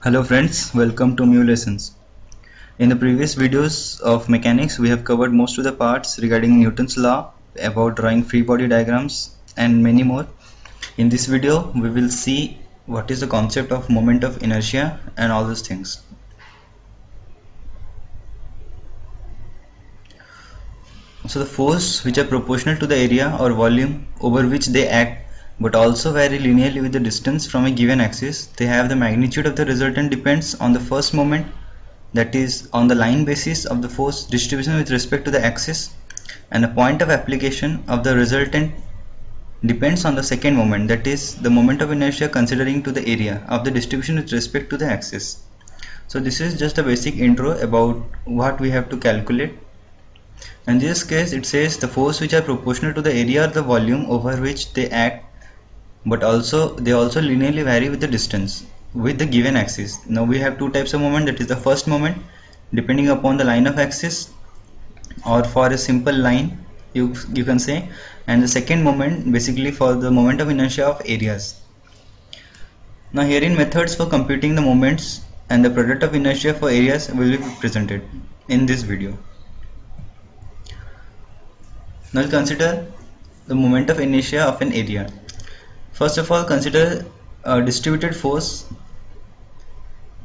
Hello friends, welcome to Mu Lessons. In the previous videos of mechanics, we have covered most of the parts regarding Newton's law, about drawing free body diagrams and many more. In this video, we will see what is the concept of moment of inertia and all those things. So the force which are proportional to the area or volume over which they act but also vary linearly with the distance from a given axis. They have the magnitude of the resultant depends on the first moment, that is on the line basis of the force distribution with respect to the axis, and the point of application of the resultant depends on the second moment, that is the moment of inertia considering to the area of the distribution with respect to the axis. So this is just a basic intro about what we have to calculate. In this case it says the force which are proportional to the area or the volume over which they act but they also linearly vary with the distance with the given axis. Now we have two types of moment, that is the first moment depending upon the line of axis, or for a simple line you can say, and the second moment basically for the moment of inertia of areas. Now herein methods for computing the moments and the product of inertia for areas will be presented in this video. Now we'll consider the moment of inertia of an area. First of all, consider a distributed force.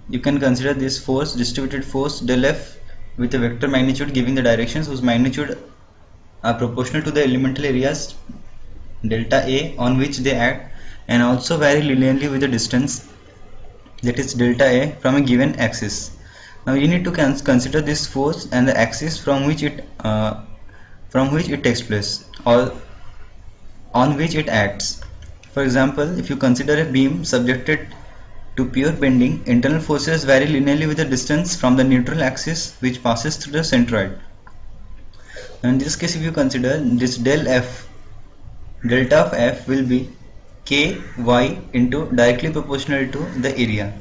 You can consider this force, distributed force del F, with a vector magnitude giving the directions whose magnitude are proportional to the elemental areas delta A on which they act and also vary linearly with the distance, that is delta A, from a given axis. Now you need to consider this force and the axis from which it takes place or on which it acts. For example, if you consider a beam subjected to pure bending, internal forces vary linearly with the distance from the neutral axis which passes through the centroid. Now in this case, if you consider this delta of F will be Ky into directly proportional to the area.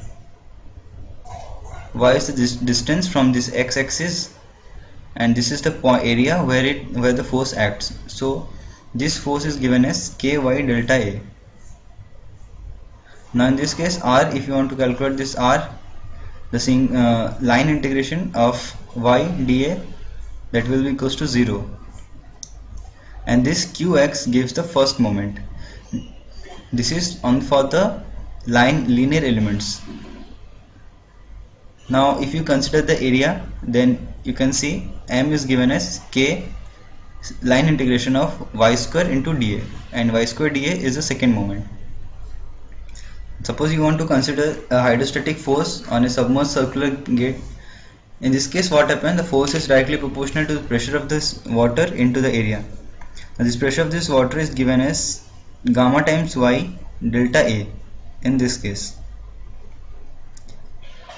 Y is the distance from this x-axis and this is the area where the force acts. So this force is given as Ky delta A. Now in this case R, if you want to calculate this R, the line integration of y dA, that will be equals to 0, and this Qx gives the first moment. This is on for the linear elements. Now if you consider the area, then you can see M is given as K line integration of y square into dA, and y square dA is the second moment. Suppose you want to consider a hydrostatic force on a submerged circular gate. In this case what happens, the force is directly proportional to the pressure of this water into the area. Now this pressure of this water is given as gamma times y delta A in this case.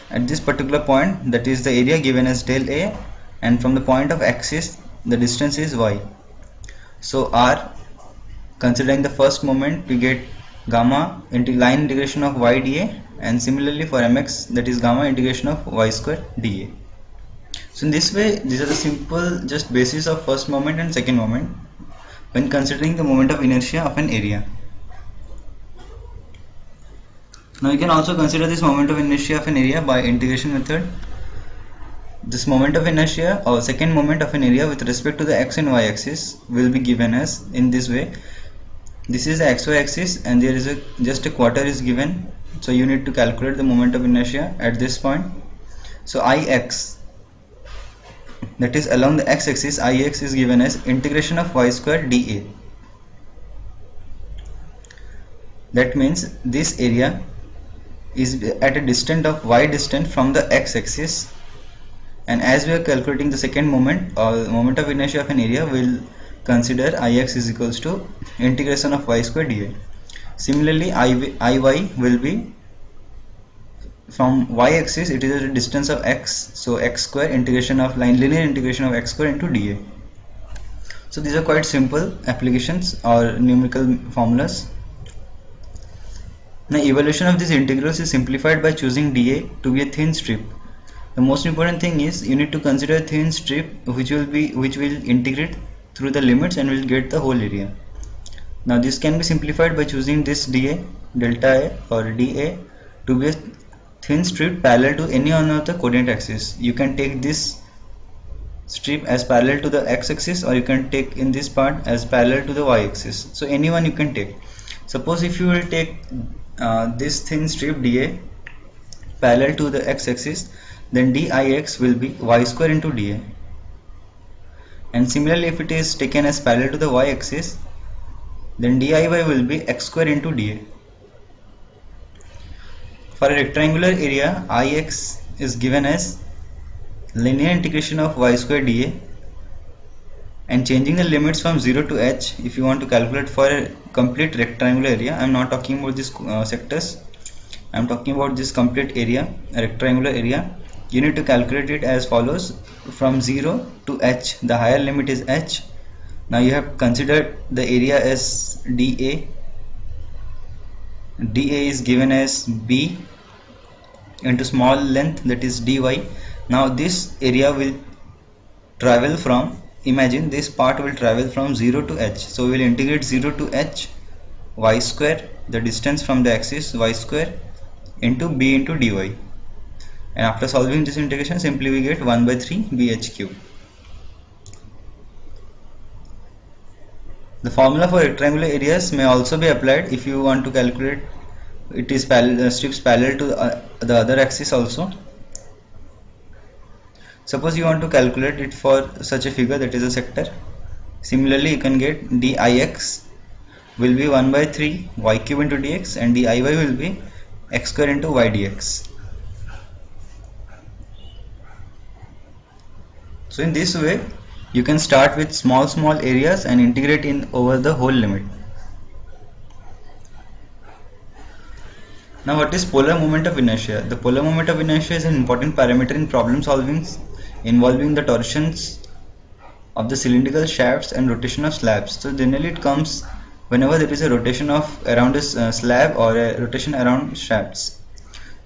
At this particular point, that is the area given as del A, and from the point of axis the distance is y. So R, considering the first moment, we get gamma into line integration of y dA, and similarly for mx, that is gamma integration of y square dA. So in this way, these are the simple just basis of first moment and second moment when considering the moment of inertia of an area. Now you can also consider this moment of inertia of an area by integration method. This moment of inertia or second moment of an area with respect to the x and y axis will be given as in this way. This is the xy axis and there is just a quarter is given, so you need to calculate the moment of inertia at this point. So Ix, that is along the x-axis, Ix is given as integration of y square dA. That means this area is at a distance of y distance from the x-axis, and as we are calculating the second moment or moment of inertia of an area, we will consider Ix is equals to integration of y square dA. Similarly Iy will be from y-axis, it is at a distance of x, so x square integration of linear integration of x square into dA. So these are quite simple applications or numerical formulas. Now evaluation of these integrals is simplified by choosing dA to be a thin strip. The most important thing is you need to consider a thin strip which will integrate through the limits and will get the whole area. Now this can be simplified by choosing this dA delta A or dA to be a thin strip parallel to any one of the coordinate axis. You can take this strip as parallel to the x-axis, or you can take in this part as parallel to the y-axis. So anyone you can take. Suppose if you will take this thin strip dA parallel to the x-axis, then dIx will be y square into dA. And similarly, if it is taken as parallel to the y-axis, then diy will be x square into dA. For a rectangular area, Ix is given as linear integration of y square dA, and changing the limits from 0 to h. If you want to calculate for a complete rectangular area, I am not talking about these sectors, I am talking about this complete area, a rectangular area. You need to calculate it as follows: from 0 to h, the higher limit is h. Now you have considered the area as dA. dA is given as b into small length, that is dy. Now this area will travel from, imagine this part will travel from 0 to h. So we will integrate 0 to h y square, the distance from the axis y square, into b into dy. And after solving this integration, simply we get 1 by 3 bh cube. The formula for rectangular areas may also be applied if you want to calculate it is strips parallel to the other axis also. Suppose you want to calculate it for such a figure, that is a sector. Similarly, you can get dIx will be 1 by 3 y cube into dx, and diy will be x square into y dx. So in this way, you can start with small areas and integrate in over the whole limit. Now what is polar moment of inertia? The polar moment of inertia is an important parameter in problem solving involving the torsions of the cylindrical shafts and rotation of slabs. So generally it comes whenever there is a rotation of around a slab or a rotation around shafts.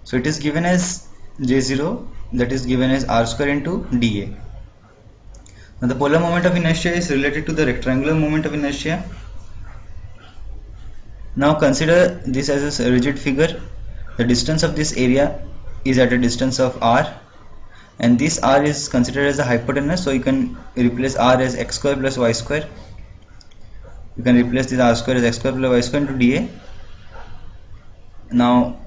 So it is given as J0, that is given as r square into dA. Now the polar moment of inertia is related to the rectangular moment of inertia. Now consider this as a rigid figure. The distance of this area is at a distance of r, and this r is considered as a hypotenuse, so you can replace r as x square plus y square. You can replace this r square as x square plus y square into dA. Now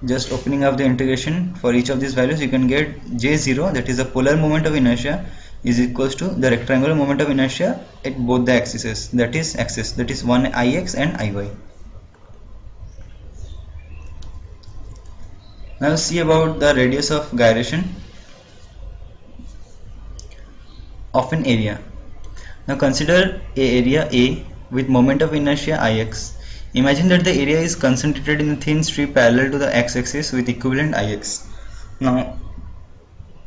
just opening up the integration for each of these values, you can get J0, that is the polar moment of inertia, is equals to the rectangular moment of inertia at both the axes, that is one Ix and Iy. Now see about the radius of gyration of an area. Now consider a area A with moment of inertia Ix. Imagine that the area is concentrated in a thin strip parallel to the x-axis with equivalent Ix. Now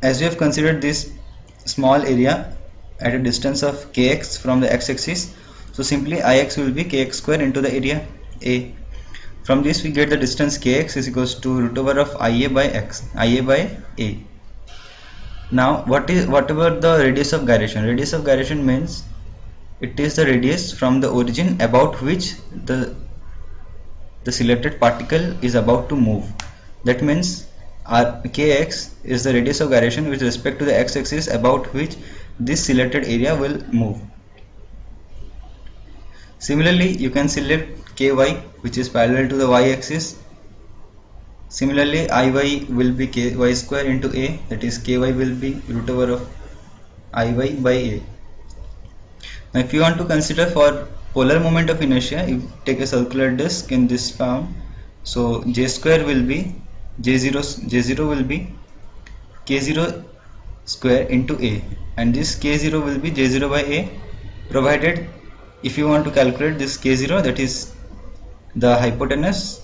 as we have considered this small area at a distance of kx from the x-axis, so simply Ix will be kx square into the area A. From this we get the distance kx is equals to root over of Ia by A. Now what about the radius of gyration? Radius of gyration means it is the radius from the origin about which the selected particle is about to move. That means kx is the radius of gyration with respect to the x-axis about which this selected area will move. Similarly, you can select ky, which is parallel to the y-axis. Similarly, Iy will be ky square into A, that is ky will be root over of Iy by A. Now if you want to consider for polar moment of inertia, you take a circular disc in this form. So J square will be J0 will be k0 square into A, and this k0 will be J0 by A, provided if you want to calculate this k0, that is the hypotenuse,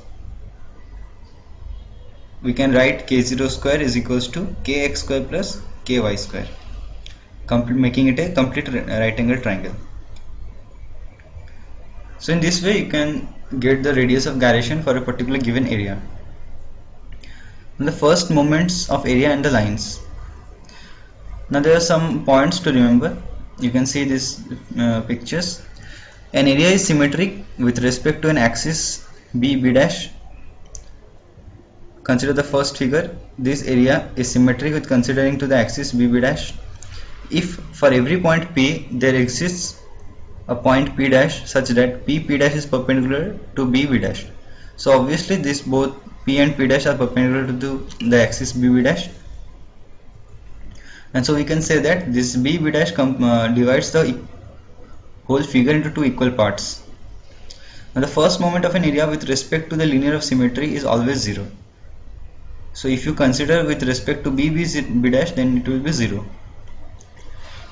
we can write k0 square is equals to kx square plus ky square, making it a complete right angle triangle. So in this way you can get the radius of gyration for a particular given area. And the first moments of area and the lines. Now there are some points to remember. You can see these pictures. An area is symmetric with respect to an axis b dash consider the first figure. This area is symmetric with considering to the axis BB dash. If for every point P there exists a point P dash such that P dash is perpendicular to BB dash. So obviously this both P and P dash are perpendicular to the axis BB dash, and so we can say that this BB dash divides the whole figure into two equal parts. Now the first moment of an area with respect to the linear of symmetry is always 0. So if you consider with respect to B dash, then it will be 0.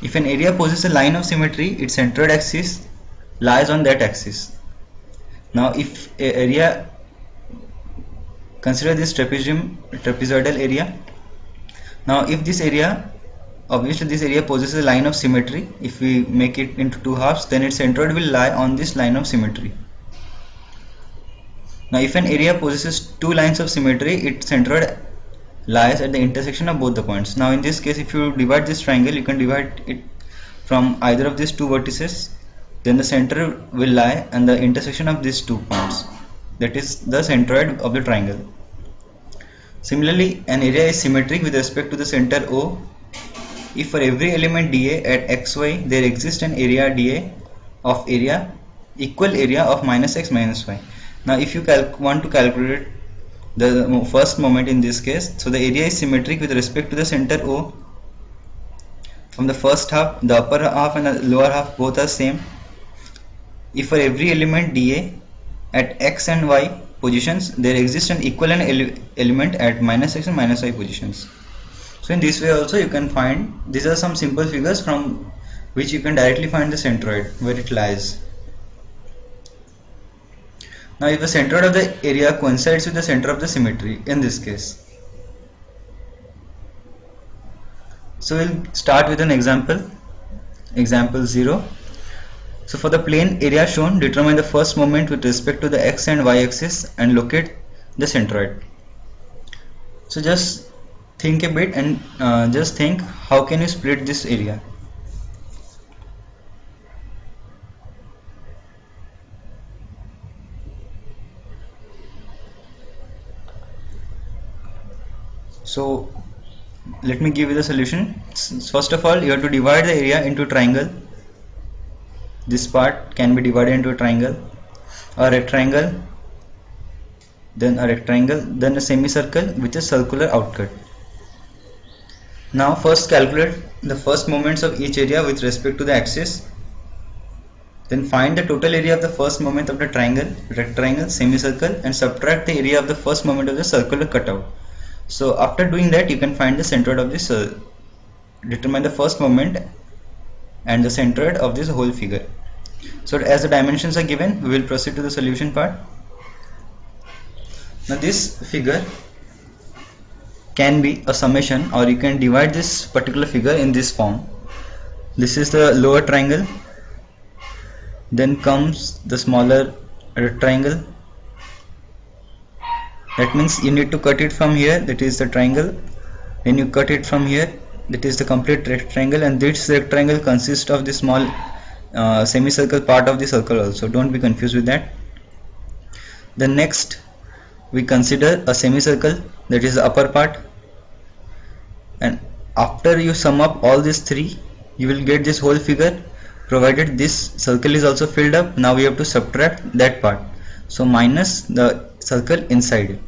If an area possesses a line of symmetry, its centroid axis lies on that axis. Now if an area, consider this trapezoidal area. Now if this area, obviously this area possesses a line of symmetry. If we make it into two halves, then its centroid will lie on this line of symmetry. Now if an area possesses two lines of symmetry, its centroid lies at the intersection of both the points. Now in this case, if you divide this triangle, you can divide it from either of these two vertices, then the center will lie at the intersection of these 2 points, that is the centroid of the triangle. Similarly, an area is symmetric with respect to the center O if for every element dA at xy there exists an area dA of equal area of minus x minus y. Now if you want to calculate the first moment in this case, so the area is symmetric with respect to the center O. From the first half, the upper half and the lower half both are same if for every element dA at x and y positions there exists an equivalent element at minus x and minus y positions. So in this way also you can find, these are some simple figures from which you can directly find the centroid where it lies. Now if the centroid of the area coincides with the center of the symmetry in this case. So we'll start with an example 0. So for the plane area shown, determine the first moment with respect to the x and y axis and locate the centroid. So just think a bit and just think how can you split this area. So let me give you the solution. First of all, you have to divide the area into triangle. This part can be divided into a triangle, a rectangle, then a rectangle, then a semicircle with a circular outcut. Now first calculate the first moments of each area with respect to the axis. Then find the total area of the first moment of the triangle, rectangle, semicircle, and subtract the area of the first moment of the circular cutout. So after doing that, you can find the centroid of this, determine the first moment and the centroid of this whole figure. So as the dimensions are given, we will proceed to the solution part. Now this figure can be a summation, or you can divide this particular figure in this form. This is the lower triangle, then comes the smaller rectangle. That means you need to cut it from here, that is the triangle. When you cut it from here, that is the complete rectangle, and this rectangle consists of the small semicircle part of the circle also. Don't be confused with that. Then next we consider a semicircle, that is the upper part, and after you sum up all these three, you will get this whole figure, provided this circle is also filled up. Now we have to subtract that part, so minus the circle inside.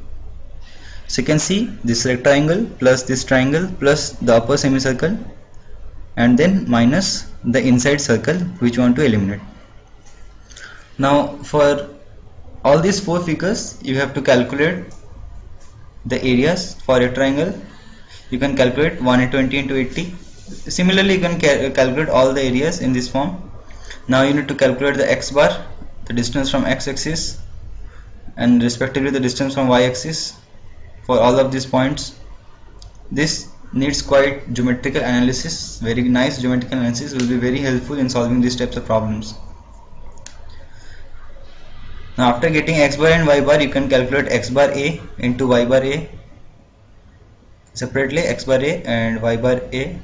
So you can see this rectangle plus this triangle plus the upper semicircle, and then minus the inside circle which you want to eliminate. Now for all these 4 figures, you have to calculate the areas. For a triangle, you can calculate 120 into 80. Similarly, you can calculate all the areas in this form. Now you need to calculate the x bar, the distance from x axis, and respectively the distance from y axis for all of these points. This needs quite geometrical analysis. Very nice geometrical analysis will be very helpful in solving these types of problems. Now after getting x bar and y bar, you can calculate x bar a into y bar a separately, x bar a and y bar a.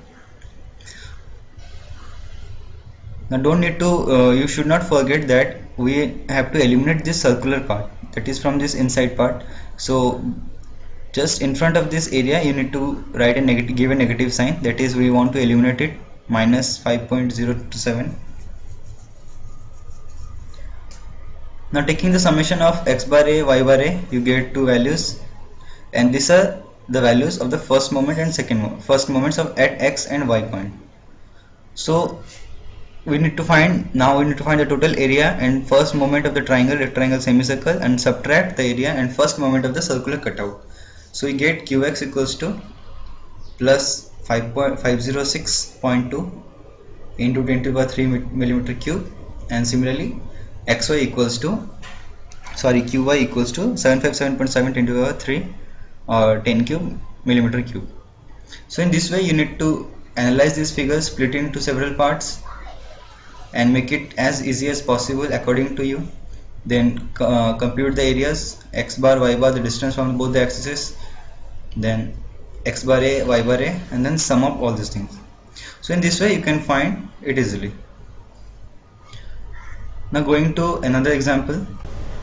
Now don't need to, you should not forget that we have to eliminate this circular part, that is from this inside part. So just in front of this area you need to write a negative, give a negative sign, that is we want to eliminate it, minus 5.027. Now taking the summation of x bar a, y bar a, you get two values, and these are the values of the first moment and first moments of at x and y point. So we need to find the total area and first moment of the triangle, rectangle, semicircle, and subtract the area and first moment of the circular cutout. So we get qx equals to plus 506.2 into 10 to the power 3 millimeter cube, and similarly xy equals to qy equals to 757.7 10 to the power 3 or 10 cube millimeter cube. So in this way you need to analyze these figures, split into several parts, and make it as easy as possible according to you. Then compute the areas, x bar, y bar, the distance from both the axes, then x bar a, y bar a, and then sum up all these things. So in this way you can find it easily. Now going to another example.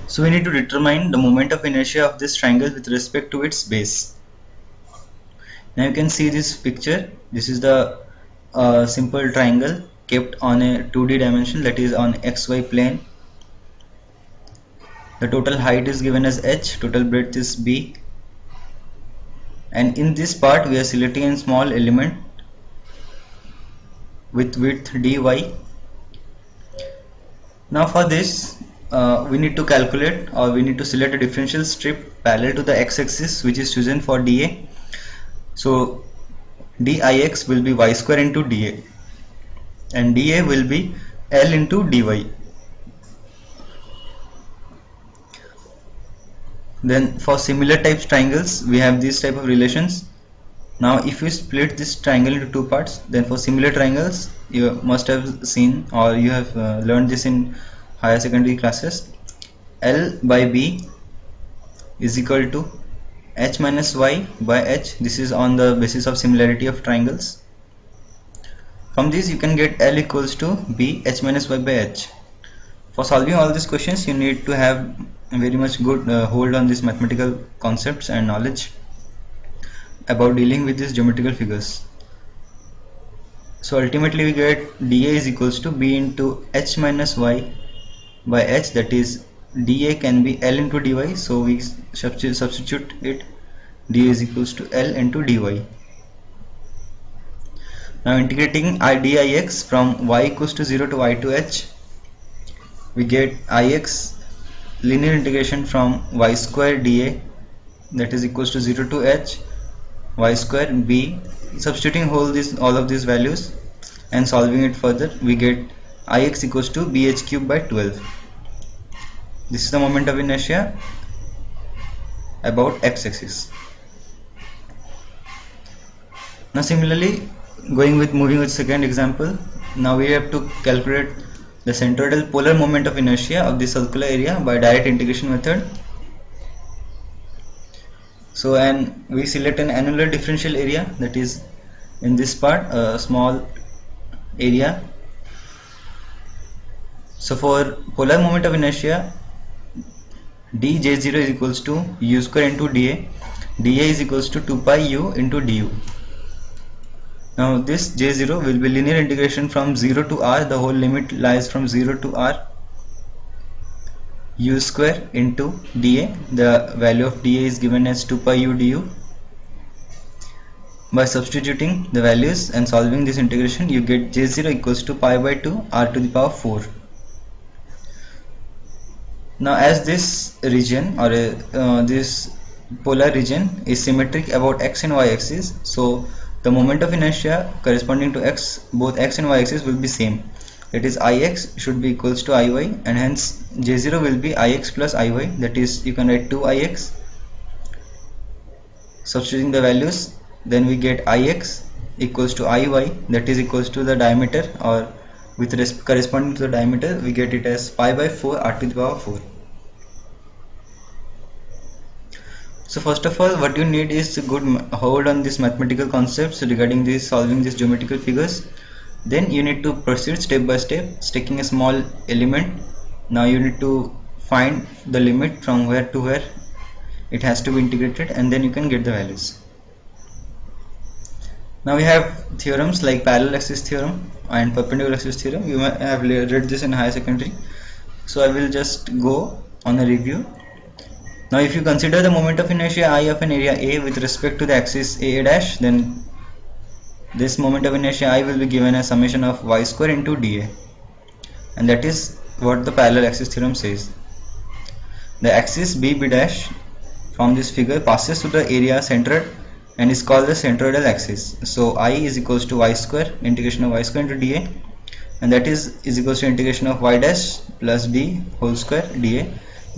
So we need to determine the moment of inertia of this triangle with respect to its base. Now you can see this picture. This is the simple triangle kept on a 2D dimension, that is on xy plane. The total height is given as h, total breadth is b, and in this part we are selecting a small element with width dy. Now for this we need to calculate, or we need to select a differential strip parallel to the x-axis which is chosen for dA. So dix will be y square into dA, and dA will be L into dy. Then for similar types triangles we have these type of relations. Now if you split this triangle into two parts, then for similar triangles you must have seen, or you have learned this in higher secondary classes, L by B is equal to h minus y by h. This is on the basis of similarity of triangles. From this you can get L equals to B h minus y by h. For solving all these questions you need to have very much good hold on these mathematical concepts and knowledge about dealing with these geometrical figures. So ultimately we get dA is equals to B into h minus y by h, that is dA can be L into dy, so we substitute it, dA is equals to L into dy. Now integrating dix from y equals to 0 to y to h, we get ix linear integration from y square dA, that is equals to 0 to h y square b. Substituting all of these values and solving it further, we get ix equals to bh cube by 12. This is the moment of inertia about x-axis. Now similarly, moving with second example, now we have to calculate the centroidal polar moment of inertia of the circular area by direct integration method. So and we select an annular differential area, that is in this part a small area. So for polar moment of inertia, dj0 is equals to u square into dA, dA is equals to 2 pi u into du. Now this j0 will be linear integration from 0 to r, the whole limit lies from 0 to r, u square into dA, the value of dA is given as 2 pi u du. By substituting the values and solving this integration, you get j0 equals to pi by 2 r to the power 4. Now as this region or this polar region is symmetric about x and y axis, so the moment of inertia corresponding to both x and y axis will be same. That is ix should be equals to iy, and hence j0 will be ix plus iy, that is you can write 2ix. Substituting the values, then we get ix equals to iy, that is equals to the diameter, or with corresponding to the diameter we get it as pi by 4 r to the power 4. So first of all, what you need is a good hold on these mathematical concepts regarding this solving these geometrical figures. Then you need to proceed step by step, taking a small element. Now you need to find the limit from where to where it has to be integrated, and then you can get the values. Now we have theorems like parallel axis theorem and perpendicular axis theorem. You might have read this in higher secondary, so I will just go on a review. Now if you consider the moment of inertia I of an area A with respect to the axis A dash, then this moment of inertia I will be given as summation of y square into dA, and that is what the parallel axis theorem says. The axis B dash from this figure passes through the area centered and is called the centroidal axis. So I is equals to y square, integration of y square into dA, and that is equals to integration of y dash plus d whole square dA.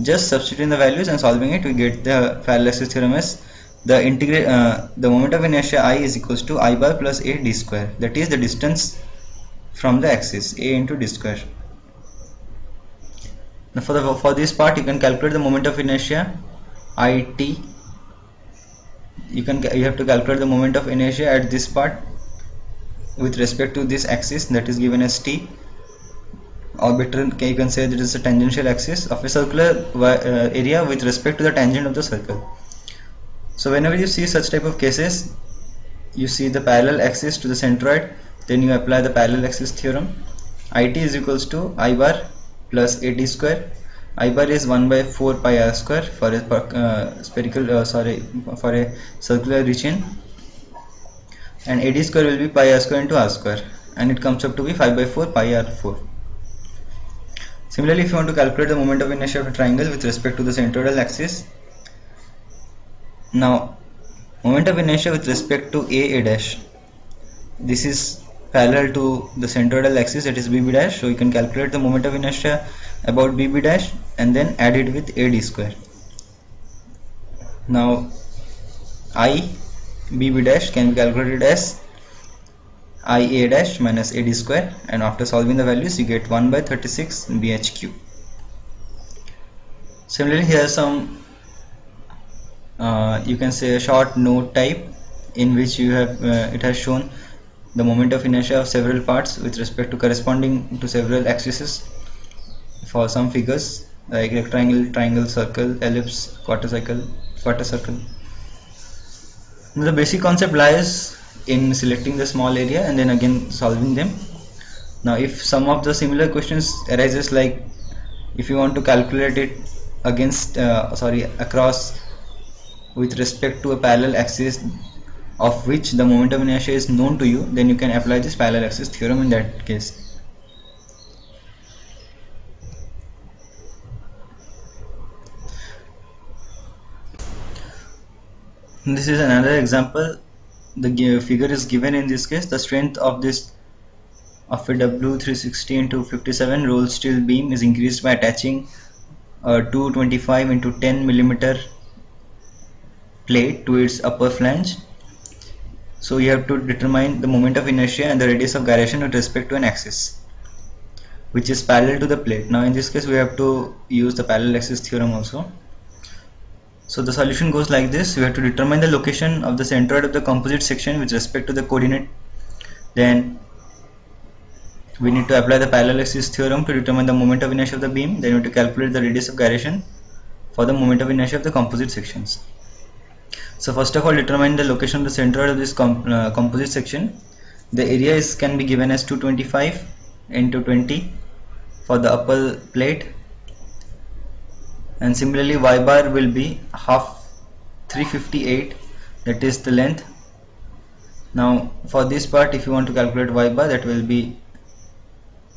Just substituting the values and solving it, we get the parallel axis theorem as the moment of inertia I is equals to I bar plus a d square, that is the distance from the axis a into d square. Now for this part you can calculate the moment of inertia it. You have to calculate the moment of inertia at this part with respect to this axis that is given as t, or better you can say that it is a tangential axis of a circular area with respect to the tangent of the circle. So whenever you see such type of cases, you see the parallel axis to the centroid, then you apply the parallel axis theorem. It is equals to I bar plus a d square. I bar is 1 by 4 pi r square for a for a circular region, and a d square will be pi r square into r square, and it comes up to be 5 by 4 pi r 4. Similarly, if you want to calculate the moment of inertia of a triangle with respect to the centroidal axis, now moment of inertia with respect to a dash, this is parallel to the centroidal axis, that is b dash, so you can calculate the moment of inertia about b dash and then add it with a d square. Now I b dash can be calculated as I a dash minus a d square, and after solving the values you get 1 by 36 bhq. Similarly, here some you can say a short note type in which you have it has shown the moment of inertia of several parts with respect to corresponding to several axes for some figures like rectangle, triangle, circle, ellipse, quarter circle. Now, the basic concept lies in selecting the small area and then again solving them. Now if some of the similar questions arises, like if you want to calculate it against across with respect to a parallel axis of which the moment of inertia is known to you, then you can apply this parallel axis theorem in that case. This is another example. The figure is given in this case. The strength of this of a W360 into 57 roll steel beam is increased by attaching a 225 into 10 millimeter plate to its upper flange. So you have to determine the moment of inertia and the radius of gyration with respect to an axis which is parallel to the plate. Now in this case we have to use the parallel axis theorem also. So the solution goes like this. We have to determine the location of the centroid of the composite section with respect to the coordinate. Then we need to apply the parallel axis theorem to determine the moment of inertia of the beam. Then we have to calculate the radius of gyration for the moment of inertia of the composite sections. So first of all, determine the location of the centroid of this composite section. The area can be given as 225 into 20 for the upper plate, and similarly y bar will be half 358, that is the length. Now for this part, if you want to calculate y bar, that will be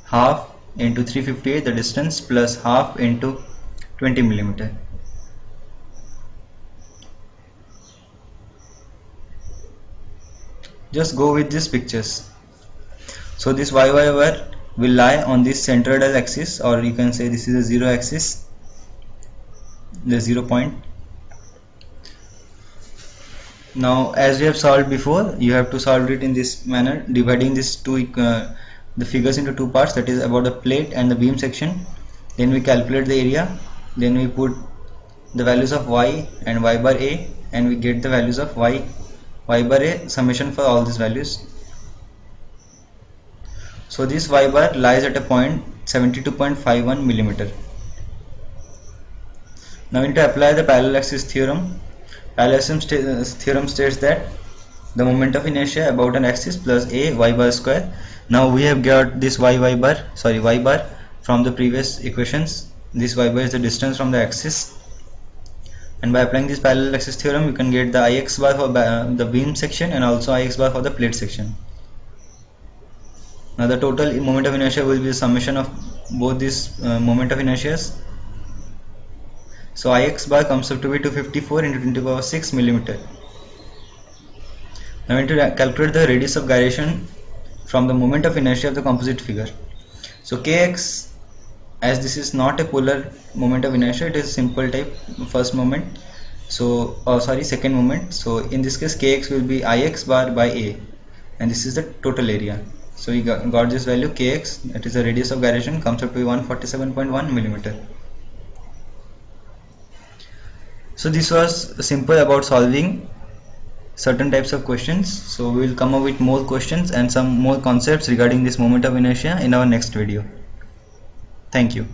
half into 358, the distance, plus half into 20 millimeter. Just go with these pictures. So this y bar will lie on this centroidal axis, or you can say this is a zero axis, the 0 point. Now as we have solved before, you have to solve it in this manner, dividing this the figures into two parts, that is about the plate and the beam section. Then we calculate the area, then we put the values of y and y bar a, and we get the values of y bar a, summation for all these values. So this y bar lies at a point 72.51 millimeter. Now we need to apply the parallel axis theorem. Parallel axis theorem states that the moment of inertia about an axis plus a y bar square. Now we have got this y bar from the previous equations. This y bar is the distance from the axis, and by applying this parallel axis theorem you can get the ix bar for the beam section and also ix bar for the plate section. Now the total moment of inertia will be the summation of both these moment of inertias. So ix bar comes up to be 254 into 10 to the power 6 millimeter. Now we need to calculate the radius of gyration from the moment of inertia of the composite figure. So kx, as this is not a polar moment of inertia, it is simple type first moment. So second moment. So in this case kx will be ix bar by a, and this is the total area. So we got this value kx, that is the radius of gyration, comes up to 147.1 millimeter. So this was simple about solving certain types of questions. So we will come up with more questions and some more concepts regarding this moment of inertia in our next video. Thank you.